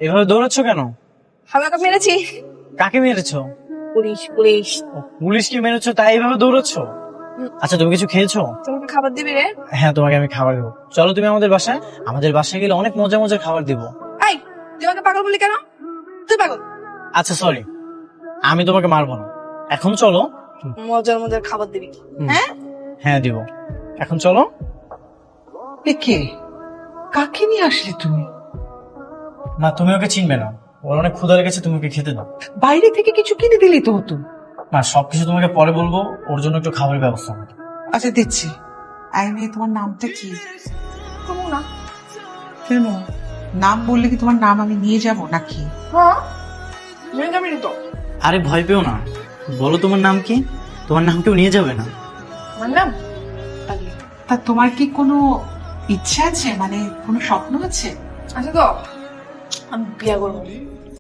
এভাবে দৌড়াচ্ছ কেন? হালকা মেরেছি। কাকে মেরেছো? Police police. পুলিশকে মেরেছো তাই এভাবে দৌড়াচ্ছ? আচ্ছা তুমি কিছু খেয়েছো? তোমাকে খাবার দিবি রে? হ্যাঁ তোমাকে আমি খাবার দেবো, চলো তুমি আমাদের বাসায়। আমাদের বাসায় গেলে অনেক মজা মজার খাবার দিব। এই তুই আমাকে পাগল বলি কেন? তুই পাগল। আচ্ছা সরি, আমি তোমাকে মারবো না, এখন চলো। মজার মজার খাবার দিবি? হ্যাঁ হ্যাঁ দিব, এখন চলো। কে? কাকে নিয়ে আসলে তুমি? না তুমি ওকে চিনবে না, ওর অনেক ক্ষুধা লেগেছে, তুমি ওকে খেতে দাও। বাইরে থেকে কিছু কিনে দিলেই তো হতো। না সবকিছু তোমাকে পরে বলবো, ওর জন্য একটু খাবারের ব্যবস্থা হবে। আচ্ছা দিচ্ছি। আইনে তোমার নামটা কি? তুমি না। কেন? নাম বললে কি তোমার নাম আমি নিয়ে যাব নাকি? হ্যাঁ মেয়ে যাবি তো? আরে ভয় পেও না, বলো তোমার নাম কি? তোমার নাম কেউ নিয়ে যাবে না। আমার নাম পাগলি। তা তোমার কি কোনো ইচ্ছা আছে, মানে কোনো স্বপ্ন আছে? আচ্ছা তো আমি বিয়া করবো।